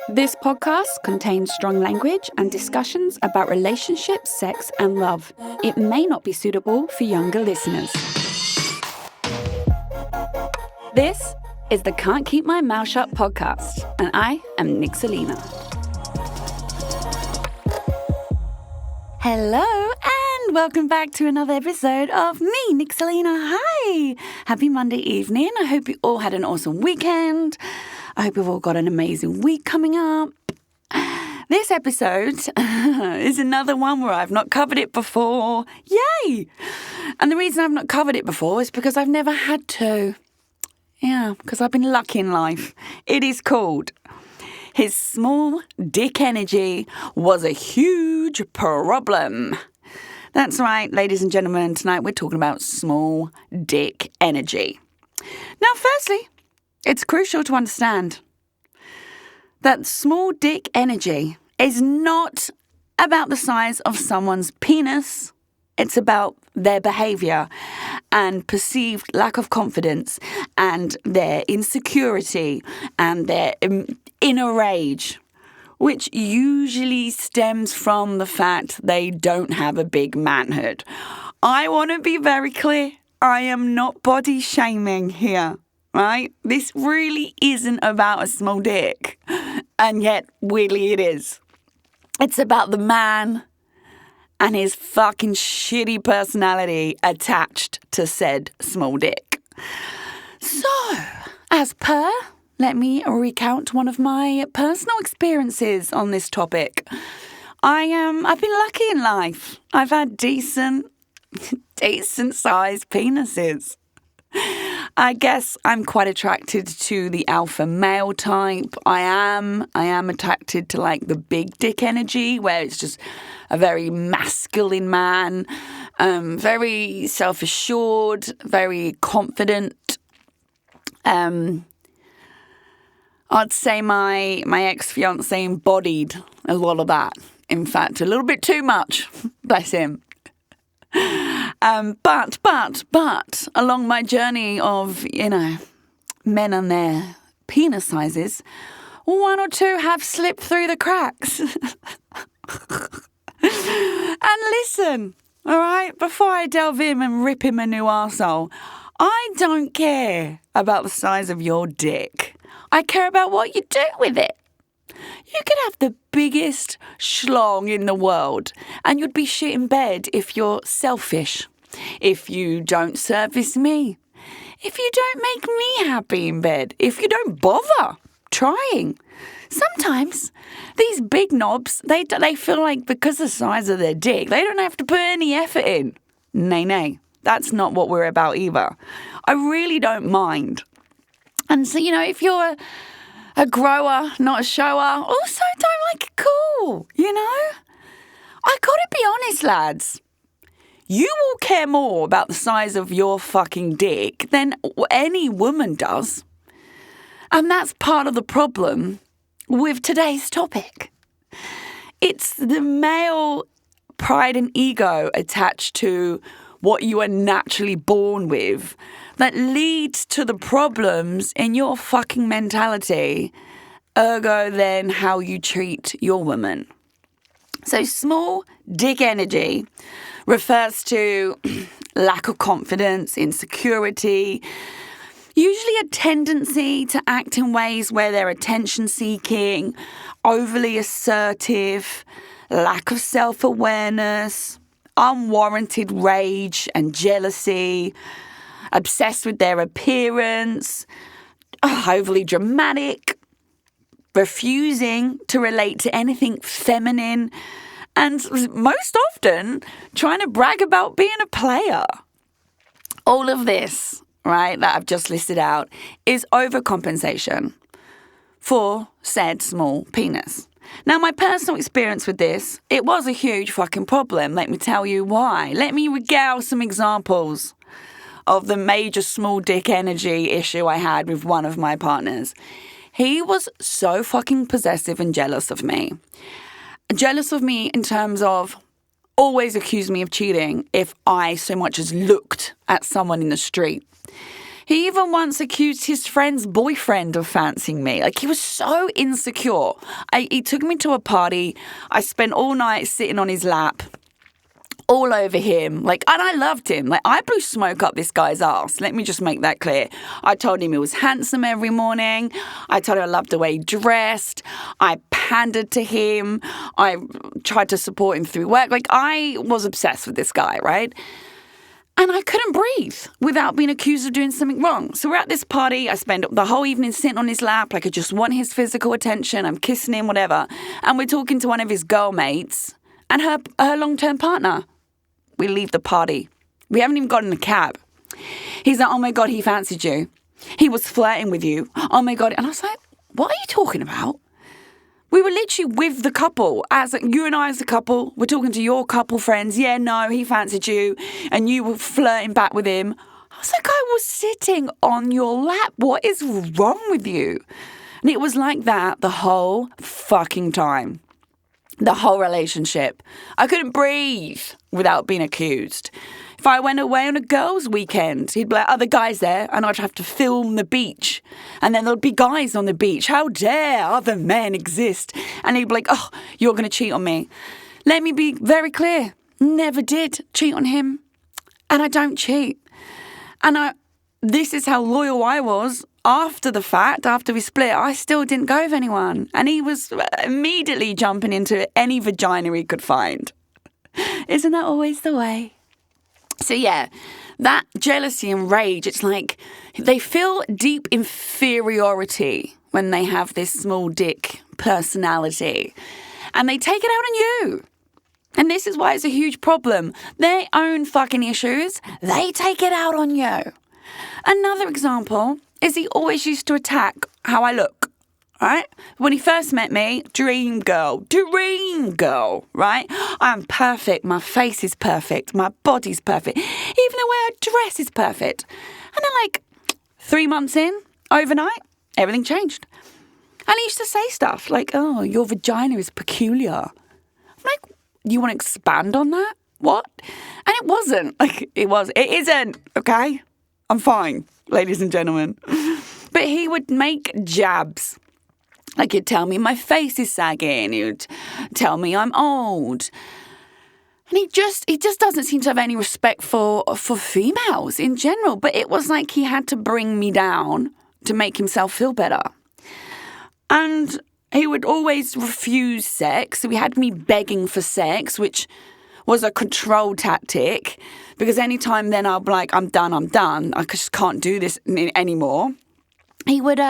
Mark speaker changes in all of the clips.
Speaker 1: This podcast contains strong language and discussions about relationships, sex, and love. It may not be suitable for younger listeners. This is the Can't Keep My Mouth Shut podcast, and I am Nick Selena. Hello, and welcome back to another episode of me, Nick Selena. Hi! Happy Monday evening. I hope you all had an awesome weekend. I hope you've all got an amazing week coming up. This episode is another one where I've not covered it before. Yay! And the reason I've not covered it before is because I've never had to. Yeah, because I've been lucky in life. It is called His Small Dick Energy Was a Huge Problem. That's right, ladies and gentlemen. Tonight we're talking about small dick energy. Now, firstly, it's crucial to understand that small dick energy is not about the size of someone's penis. It's about their behaviour and perceived lack of confidence and their insecurity and their inner rage, which usually stems from the fact they don't have a big manhood. I want to be very clear. I am not body shaming here. Right? This really isn't about a small dick. And yet, weirdly, it is. It's about the man and his fucking shitty personality attached to said small dick. So, as per, let me recount one of my personal experiences on this topic. I've been lucky in life. I've had decent sized penises. I guess I'm quite attracted to the alpha male type. I am attracted to like the big dick energy where it's just a very masculine man, very self-assured, very confident. I'd say my ex-fiance embodied a lot of that. In fact, a little bit too much. Bless him. But along my journey of, men and their penis sizes, one or two have slipped through the cracks. And listen, all right, before I delve in and rip him a new arsehole, I don't care about the size of your dick. I care about what you do with it. You could have the biggest schlong in the world and you'd be shit in bed if you're selfish, if you don't service me, if you don't make me happy in bed, if you don't bother trying. Sometimes these big knobs, they feel like because of the size of their dick, they don't have to put any effort in. Nay, that's not what we're about either. I really don't mind. And so, if you're a grower, not a shower, also don't like it cool, I gotta be honest, lads. You will care more about the size of your fucking dick than any woman does. And that's part of the problem with today's topic. It's the male pride and ego attached to what you are naturally born with that leads to the problems in your fucking mentality, ergo then how you treat your woman. So small dick energy refers to lack of confidence, insecurity, usually a tendency to act in ways where they're attention-seeking, overly assertive, lack of self-awareness, unwarranted rage and jealousy, obsessed with their appearance, overly dramatic, refusing to relate to anything feminine, and most often trying to brag about being a player. All of this, right, that I've just listed out is overcompensation for said small penis. Now, my personal experience with this, it was a huge fucking problem. Let me tell you why. Let me regale some examples of the major small dick energy issue I had with one of my partners. He was so fucking possessive and jealous of me. Jealous of me in terms of always accused me of cheating if I so much as looked at someone in the street. He even once accused his friend's boyfriend of fancying me. Like, he was so insecure. He took me to a party. I spent all night sitting on his lap, all over him. Like, and I loved him. Like, I blew smoke up this guy's ass. Let me just make that clear. I told him he was handsome every morning. I told him I loved the way he dressed. I pandered to him. I tried to support him through work. Like, I was obsessed with this guy, right? And I couldn't breathe without being accused of doing something wrong. So we're at this party. I spend the whole evening sitting on his lap. Like, I just want his physical attention. I'm kissing him, whatever. And we're talking to one of his girl mates and her long-term partner. We leave the party. We haven't even gotten a cab. He's like, oh my God, he fancied you. He was flirting with you. Oh my God. And I was like, what are you talking about? We were literally with the couple, you and I as a couple. We're talking to your couple friends. Yeah, no, he fancied you, and you were flirting back with him. I was like, I was sitting on your lap. What is wrong with you? And it was like that the whole fucking time. The whole relationship. I couldn't breathe without being accused. If I went away on a girls' weekend, he'd be like, the guys there, and I'd have to film the beach. And then there'd be guys on the beach. How dare other men exist? And he'd be like, oh, you're going to cheat on me. Let me be very clear. Never did cheat on him. And I don't cheat. And this is how loyal I was. After the fact, after we split, I still didn't go with anyone. And he was immediately jumping into any vagina he could find. Isn't that always the way? So yeah, that jealousy and rage, it's like they feel deep inferiority when they have this small dick personality. And they take it out on you. And this is why it's a huge problem. Their own fucking issues, they take it out on you. Another example is he always used to attack how I look, right? When he first met me, dream girl, right? I'm perfect. My face is perfect. My body's perfect. Even the way I dress is perfect. And then like 3 months in, overnight, everything changed. And he used to say stuff like, oh, your vagina is peculiar. I'm like, you want to expand on that? What? And it wasn't. Like, it isn't, okay? I'm fine, ladies and gentlemen. But he would make jabs. Like, he'd tell me my face is sagging. He would tell me I'm old. And he just doesn't seem to have any respect for females in general. But it was like he had to bring me down to make himself feel better. And he would always refuse sex. So he had me begging for sex, which was a control tactic. Because anytime then I'll be like, I'm done. I just can't do this anymore. He would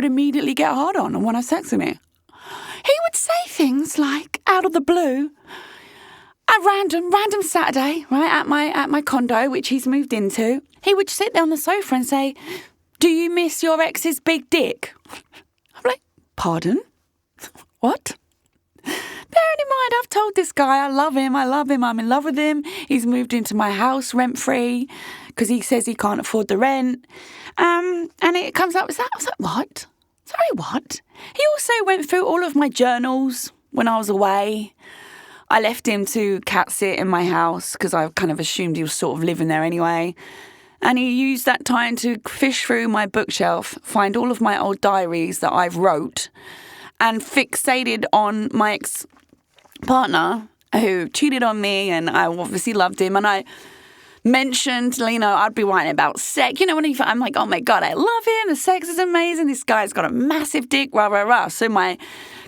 Speaker 1: immediately get hard on and want to have sex with me. He would say things like, out of the blue, a random Saturday, right, at my condo, which he's moved into, he would sit there on the sofa and say, do you miss your ex's big dick? I'm like, pardon? What? Bearing in mind, I've told this guy I love him, I'm in love with him. He's moved into my house rent-free because he says he can't afford the rent. And it comes up with that. I was like, what? Sorry, what? He also went through all of my journals when I was away. I left him to cat sit in my house because I kind of assumed he was sort of living there anyway. And he used that time to fish through my bookshelf, find all of my old diaries that I've wrote, and fixated on my ex-partner who cheated on me, and I obviously loved him. And I mentioned, I'd be writing about sex. I'm like, oh my God, I love him. The sex is amazing. This guy's got a massive dick, rah, rah, rah. So my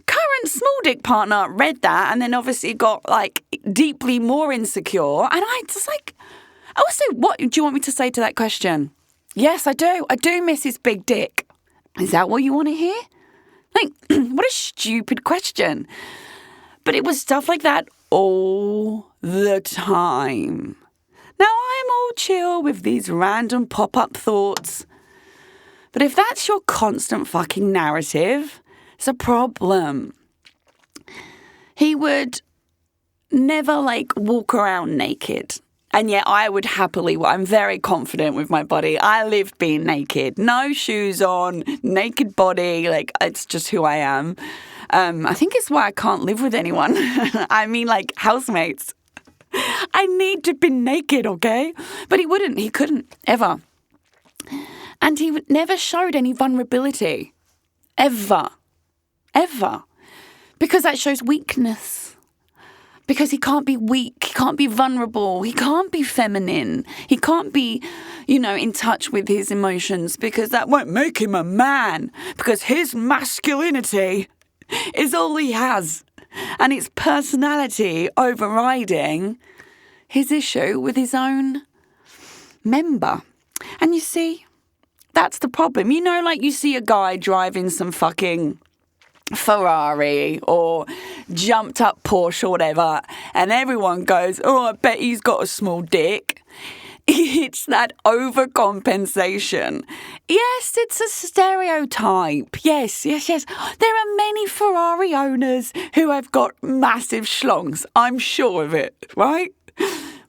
Speaker 1: current small dick partner read that and then obviously got like deeply more insecure. And I just like, also, what do you want me to say to that question? Yes, I do. I do miss his big dick. Is that what you want to hear? Like, what a stupid question. But it was stuff like that all the time. Now, I'm all chill with these random pop-up thoughts. But if that's your constant fucking narrative, it's a problem. He would never, walk around naked. And yet I would happily, I'm very confident with my body. I live being naked. No shoes on, naked body. It's just who I am. I think it's why I can't live with anyone. I mean, housemates. I need to be naked, okay? But he couldn't, ever. And he never showed any vulnerability. Ever. Ever. Because that shows weakness. Because he can't be weak. He can't be vulnerable. He can't be feminine. He can't be, in touch with his emotions, because that won't make him a man. Because his masculinity is all he has. And it's personality overriding his issue with his own member. And you see, that's the problem. Like you see a guy driving some fucking Ferrari or jumped up Porsche or whatever, and everyone goes, oh, I bet he's got a small dick. It's that overcompensation. Yes, it's a stereotype. Yes. There are many Ferrari owners who have got massive schlongs. I'm sure of it, right?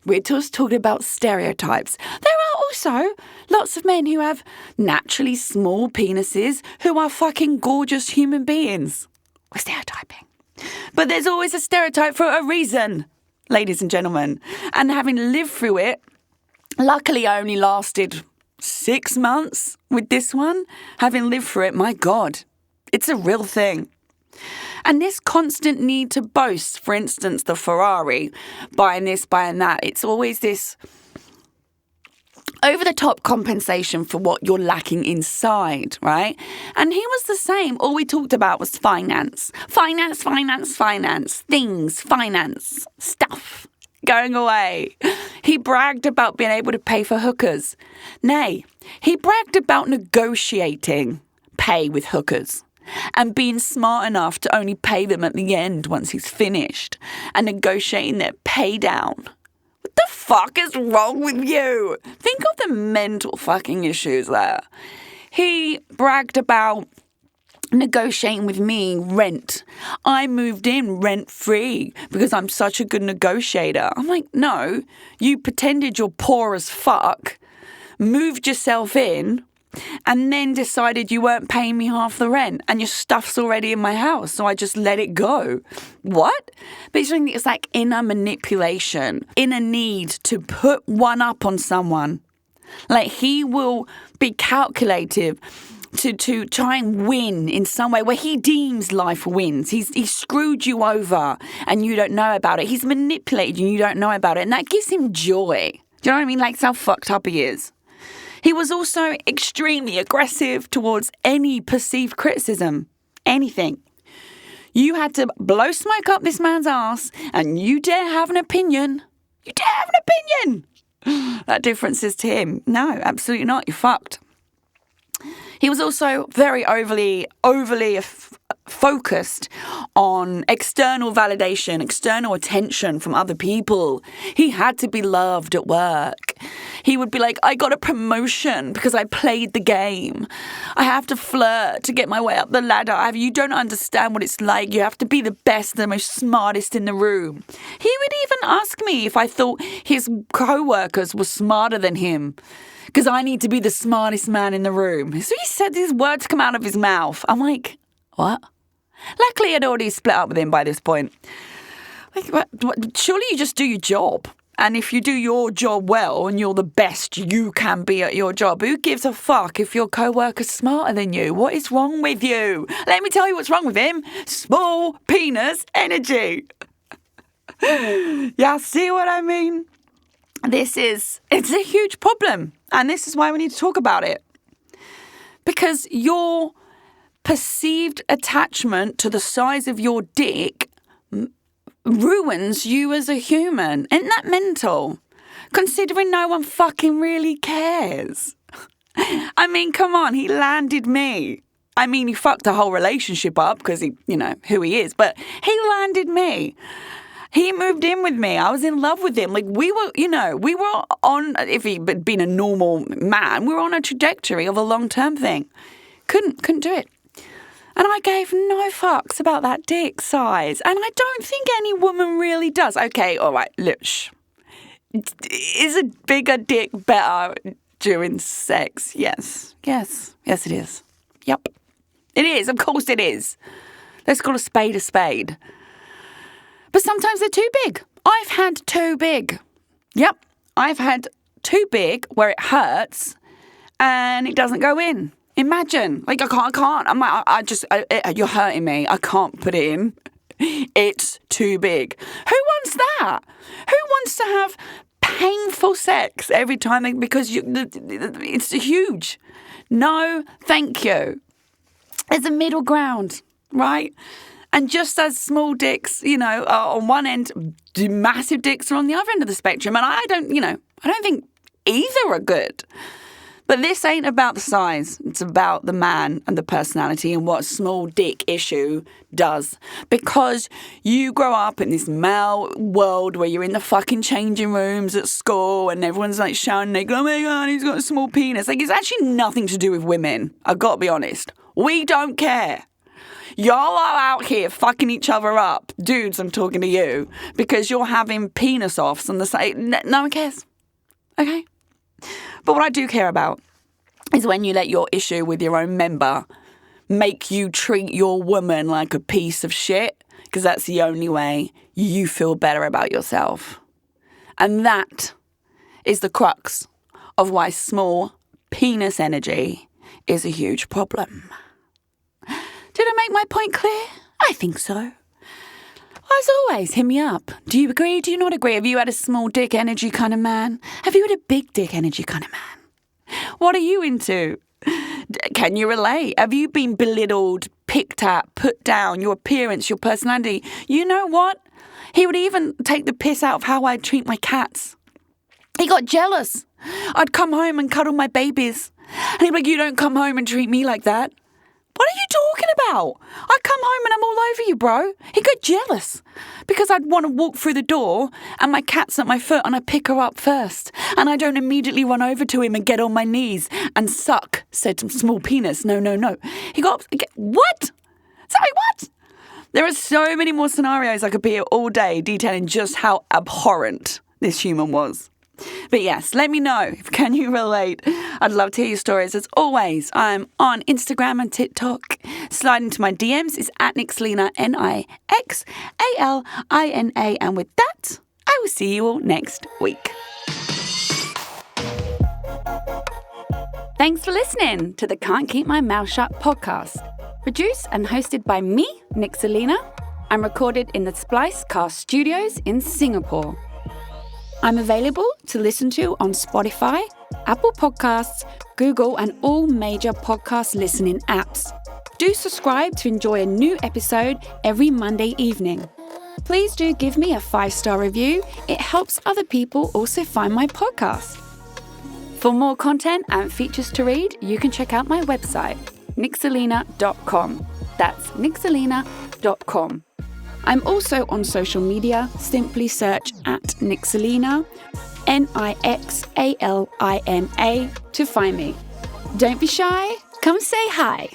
Speaker 1: We're just talking about stereotypes. There are also lots of men who have naturally small penises who are fucking gorgeous human beings. We're stereotyping. But there's always a stereotype for a reason, ladies and gentlemen. And having lived through it, luckily I only lasted 6 months with this one. Having lived through it, my God, it's a real thing. And this constant need to boast, for instance, the Ferrari, buying this, buying that, it's always this over-the-top compensation for what you're lacking inside, right? And he was the same. All we talked about was finance. Finance, things, finance, stuff going away. He bragged about being able to pay for hookers. Nay, he bragged about negotiating pay with hookers. And being smart enough to only pay them at the end once he's finished and negotiating their pay down. What the fuck is wrong with you? Think of the mental fucking issues there. He bragged about negotiating with me rent. I moved in rent-free because I'm such a good negotiator. I'm like, no, you pretended you're poor as fuck, moved yourself in, and then decided you weren't paying me half the rent and your stuff's already in my house, so I just let it go. What? Basically, it's like inner manipulation, inner need to put one up on someone. Like he will be calculative to try and win in some way where he deems life wins. He's screwed you over and you don't know about it. He's manipulated you and you don't know about it. And that gives him joy. Do you know what I mean? Like how fucked up he is. He was also extremely aggressive towards any perceived criticism. Anything. You had to blow smoke up this man's ass and you dare have an opinion. You dare have an opinion. That difference is to him. No, absolutely not. You're fucked. He was also very overly focused on external validation, external attention from other people. He had to be loved at work. He would be like, I got a promotion because I played the game. I have to flirt to get my way up the ladder. You don't understand what it's like. You have to be the best, the most smartest in the room. He would even ask me if I thought his co-workers were smarter than him, because I need to be the smartest man in the room. So he said these words come out of his mouth. I'm like, what? Luckily, I'd already split up with him by this point. Like, surely you just do your job. And if you do your job well and you're the best you can be at your job, who gives a fuck if your co-worker's smarter than you? What is wrong with you? Let me tell you what's wrong with him. Small penis energy. Yeah, see what I mean? It's a huge problem. And this is why we need to talk about it. Because your perceived attachment to the size of your dick ruins you as a human. Isn't that mental? Considering no one fucking really cares. I mean, come on, he landed me. I mean, he fucked the whole relationship up because he, who he is, but he landed me. He moved in with me. I was in love with him. Like we were on, if he'd been a normal man, we were on a trajectory of a long-term thing. Couldn't do it. And I gave no fucks about that dick size. And I don't think any woman really does. Okay, all right, look. Is a bigger dick better during sex? Yes, it is. Yep. It is, of course it is. Let's call a spade a spade. But sometimes they're too big. I've had too big. Yep, I've had too big where it hurts and it doesn't go in. Imagine, like, I can't. I'm like, you're hurting me. I can't put it in. It's too big. Who wants that? Who wants to have painful sex every time because it's huge? No, thank you. There's a middle ground, right? And just as small dicks, are on one end, massive dicks are on the other end of the spectrum. And I don't think either are good. But this ain't about the size. It's about the man and the personality and what a small dick issue does. Because you grow up in this male world where you're in the fucking changing rooms at school and everyone's like shouting, like, oh my God, he's got a small penis. Like, it's actually nothing to do with women. I've got to be honest. We don't care. Y'all are out here fucking each other up. Dudes, I'm talking to you. Because you're having penis offs on the side. No one cares. Okay? But what I do care about is when you let your issue with your own member make you treat your woman like a piece of shit, because that's the only way you feel better about yourself. And that is the crux of why small penis energy is a huge problem. Did I make my point clear? I think so. As always, hit me up. Do you agree? Do you not agree? Have you had a small dick energy kind of man? Have you had a big dick energy kind of man? What are you into? Can you relate? Have you been belittled, picked at, put down, your appearance, your personality? You know what? He would even take the piss out of how I treat my cats. He got jealous. I'd come home and cuddle my babies. And he'd be like, you don't come home and treat me like that. What are you talking about? I come home and I'm all over you, bro. He got jealous because I'd want to walk through the door and my cat's at my foot and I pick her up first. And I don't immediately run over to him and get on my knees and suck said small penis. No. He got, what? Sorry, what? There are so many more scenarios I could be here all day detailing just how abhorrent this human was. But yes, let me know. Can you relate? I'd love to hear your stories. As always, I'm on Instagram and TikTok. Slide into my DMs is at Nixalina, Nixalina. And with that, I will see you all next week. Thanks for listening to the Can't Keep My Mouth Shut podcast. Produced and hosted by me, Nixalina, and recorded in the Splicecast Studios in Singapore. I'm available to listen to on Spotify, Apple Podcasts, Google, and all major podcast listening apps. Do subscribe to enjoy a new episode every Monday evening. Please do give me a 5-star review. It helps other people also find my podcast. For more content and features to read, you can check out my website, Nixalina.com. That's Nixalina.com. I'm also on social media. Simply search at Nixalina, Nixalina, to find me. Don't be shy. Come say hi.